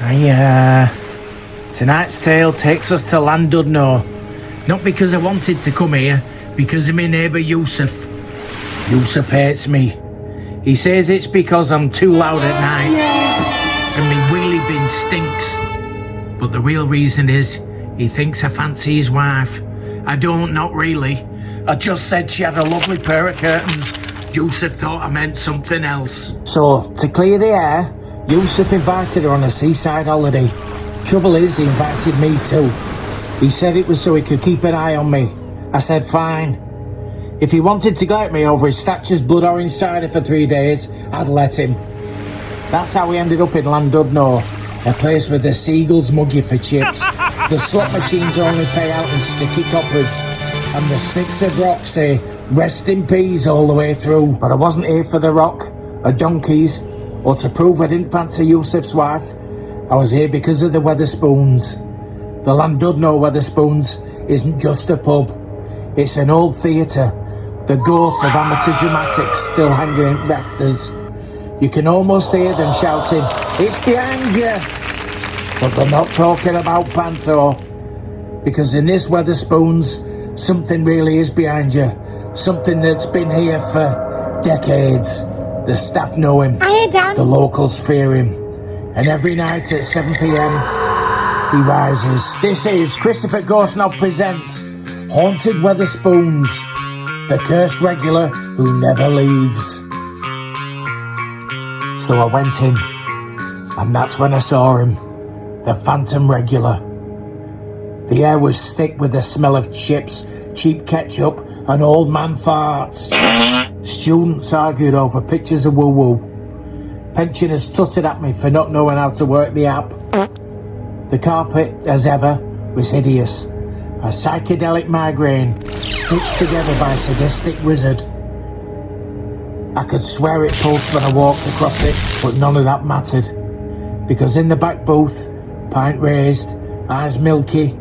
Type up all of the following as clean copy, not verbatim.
Hiya. Tonight's tale takes us to Llandudno. Not because I wanted to come here, because of my neighbour Yousef. Yousef hates me. He says it's because I'm too loud at night and my wheelie bin stinks. But the real reason is he thinks I fancy his wife. I don't, not really. I just said she had a lovely pair of curtains. Yousef thought I meant something else. So, to clear the air, Yousef invited her on a seaside holiday. Trouble is, he invited me too. He said it was so he could keep an eye on me. I said fine. If he wanted to get me over his Thatchers Blood Orange Cider for 3 days, I'd let him. That's how we ended up in Llandudno, a place where the seagulls mug you for chips, the slot machines only pay out in sticky coppers, and the sticks of rock say, rest in peace all the way through. But I wasn't here for the rock, or donkeys, or to prove I didn't fancy Yousef's wife. I was here because of the Wetherspoons. The Llandudno Wetherspoons isn't just a pub. It's an old theatre, the ghosts of amateur dramatics still hanging in rafters. You can almost hear them shouting, it's behind you! But they're not talking about punter. Because in this Wetherspoons, something really is behind you. Something that's been here for decades. The staff know him. The locals fear him. And every night at 7 p.m, he rises. This is Christopher Ghostknob presents Haunted Wetherspoons, the cursed regular who never leaves. So I went in, and that's when I saw him, the phantom regular. The air was thick with the smell of chips, cheap ketchup, and old man farts. Students argued over pictures of woo-woo. Pensioners tutted at me for not knowing how to work the app. The carpet, as ever, was hideous. A psychedelic migraine, stitched together by a sadistic wizard. I could swear it pulsed when I walked across it, but none of that mattered. Because in the back booth, pint raised, eyes milky,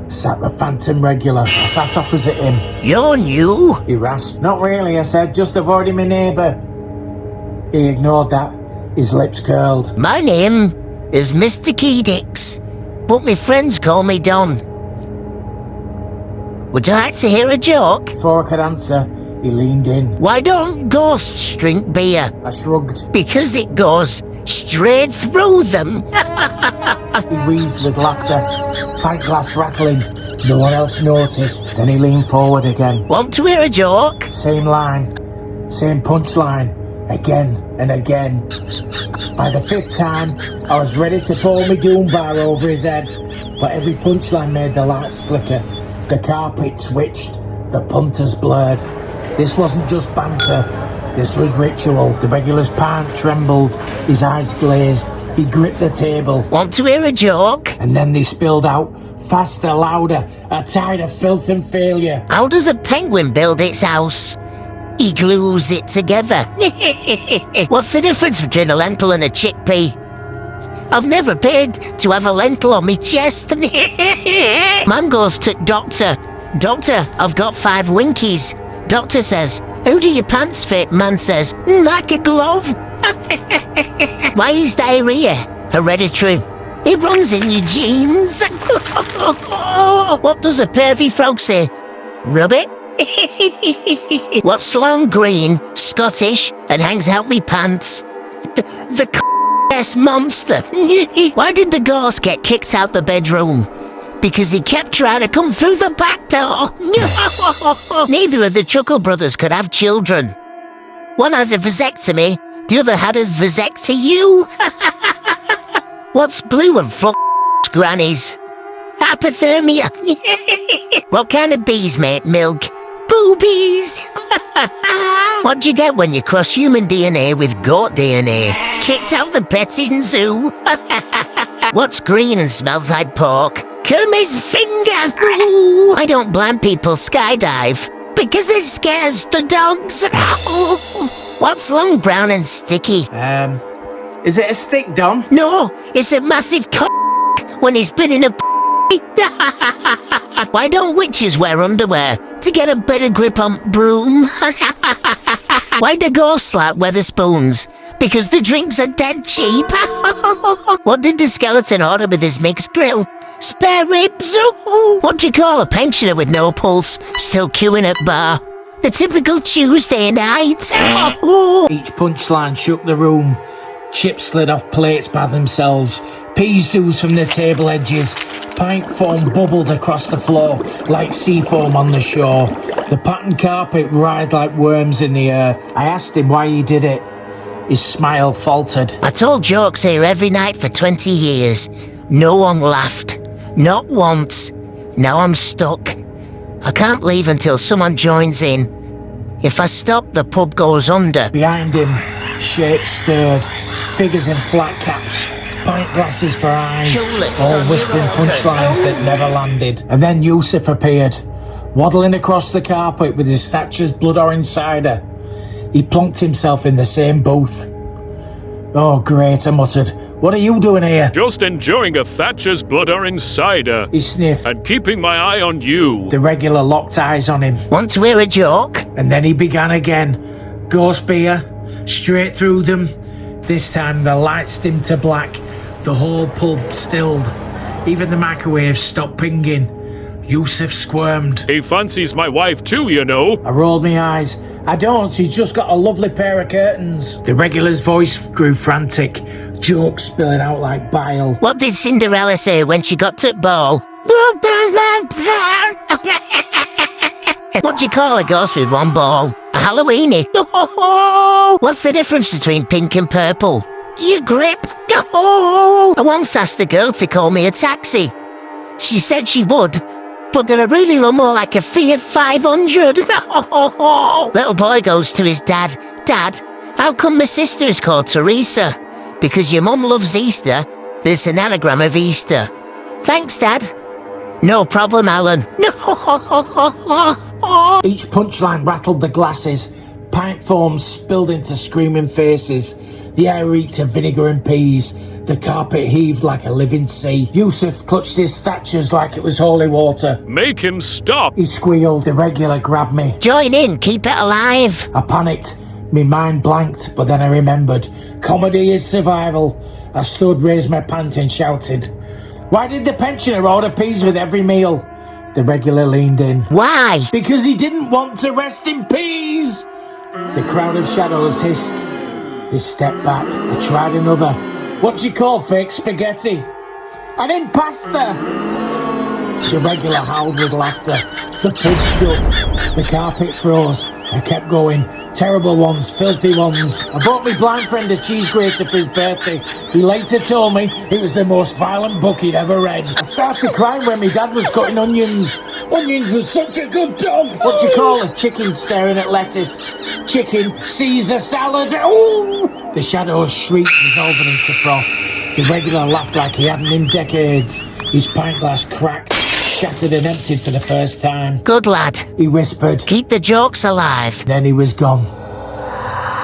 sat the phantom regular. I sat opposite him. You're new? He rasped. Not really, I said, just avoiding my neighbour. He ignored that, his lips curled. My name is Mr. Keydix, but my friends call me Don. Would you like to hear a joke? Before I could answer, he leaned in. Why don't ghosts drink beer? I shrugged. Because it goes straight through them. He wheezed with laughter, pint glass rattling. No one else noticed. Then he leaned forward again. Want to hear a joke? Same line, same punchline, again and again. By the 5th time, I was ready to pull my doom bar over his head, but every punchline made the lights flicker. The carpet switched, the punters blurred. This wasn't just banter, this was ritual. The regular's palm trembled, his eyes glazed, he gripped the table. Want to hear a joke? And then they spilled out, faster, louder, a tide of filth and failure. How does a penguin build its house? He glues it together. What's the difference between a lentil and a chickpea? I've never paid to have a lentil on me chest. Mum goes to doctor. Doctor, I've got 5 winkies. Doctor says, how do your pants fit? Man says, like a glove. Why is diarrhea hereditary? It runs in your genes. What does a pervy frog say? Rub it. What's long green, Scottish, and hangs out me pants? The ass monster. Why did the ghost get kicked out the bedroom? Because he kept trying to come through the back door. Neither of the Chuckle brothers could have children. One had a vasectomy, the other had his vasect to you. What's blue and fuck grannies? Hypothermia. What kind of bees make milk? Boobies. What do you get when you cross human DNA with goat DNA? Kicked out the petting zoo. What's green and smells like pork? Kermit's finger. I don't blind people skydive because it scares the dogs. What's long, brown and sticky? Is it a stick, Dom? No, it's a massive when he's been in a Why don't witches wear underwear? To get a better grip on broom. Why do ghosts like Wetherspoons? because the drinks are dead cheap. What did the skeleton order with his mixed grill? Spare ribs? What do you call a pensioner with no pulse, still queuing at bar? The typical Tuesday night. Each punchline shook the room. Chips slid off plates by themselves. Peas oozed from the table edges. Pint foam bubbled across the floor like sea foam on the shore. The patterned carpet writhed like worms in the earth. I asked him why he did it. His smile faltered. I told jokes here every night for 20 years. No one laughed. Not once. Now I'm stuck. I can't leave until someone joins in. If I stop, the pub goes under. Behind him, shapes stirred. Figures in flat caps. Pint glasses for eyes. All whispering punchlines that never landed. And then Yousef appeared, waddling across the carpet with his Thatchers Blood Orange Cider. He plonked himself in the same booth. Oh, great, I muttered. What are you doing here? Just enjoying a Thatchers Blood Orange Cider. He sniffed. And keeping my eye on you. The regular locked eyes on him. Want to hear a joke? And then he began again. Ghost beer, straight through them. This time the lights dimmed to black. The whole pub stilled. Even the microwave stopped pinging. Yousef squirmed. He fancies my wife too, you know. I rolled my eyes. I don't, he's just got a lovely pair of curtains. The regular's voice grew frantic. Jokes spilling out like bile. What did Cinderella say when she got to ball? What do you call a ghost with one ball? A Halloweenie. What's the difference between pink and purple? Your grip. I once asked the girl to call me a taxi. She said she would, but that I really look more like a Fiat 500. Little boy goes to his dad. Dad, how come my sister is called Teresa? Because your mum loves Easter, but it's an anagram of Easter. Thanks, Dad. No problem, Alan. Each punchline rattled the glasses. Pint foam spilled into screaming faces. The air reeked of vinegar and peas. The carpet heaved like a living sea. Yousef clutched his Thatchers like it was holy water. Make him stop. He squealed. The regular grabbed me. Join in, keep it alive. I panicked. My mind blanked, but then I remembered. Comedy is survival. I stood, raised my pant and shouted. Why did the pensioner order peas with every meal? The regular leaned in. Why? Because he didn't want to rest in peace. The crowd of shadows hissed. They stepped back. I tried another. What do you call fake spaghetti? An impasta! The regular howled with laughter. The pub shook. The carpet froze. I kept going. Terrible ones, filthy ones. I bought my blind friend a cheese grater for his birthday. He later told me it was the most violent book he'd ever read. I started crying when my dad was cutting onions. Onions was such a good dog. What do you call a chicken staring at lettuce? Chicken Caesar salad. Ooh! The shadows shrieked, dissolving into froth. The regular laughed like he hadn't in decades. His pint glass cracked, shattered and emptied for the first time. Good lad. He whispered. Keep the jokes alive. Then he was gone.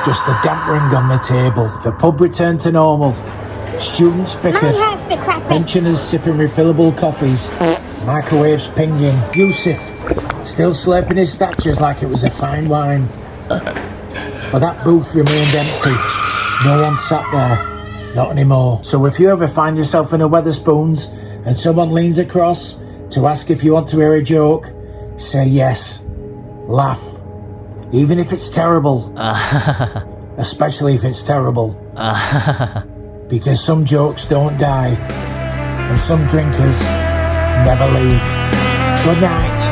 Just a damp ring on the table. The pub returned to normal. Students bickered. Pensioners sipping refillable coffees. Microwaves pinging. Yousef still slurping his Thatchers like it was a fine wine. But that booth remained empty. No one sat there. Not anymore. So if you ever find yourself in a Wetherspoons and someone leans across to ask if you want to hear a joke, say yes. Laugh. Even if it's terrible. Especially if it's terrible. Because some jokes don't die. And some drinkers never leave. Good night.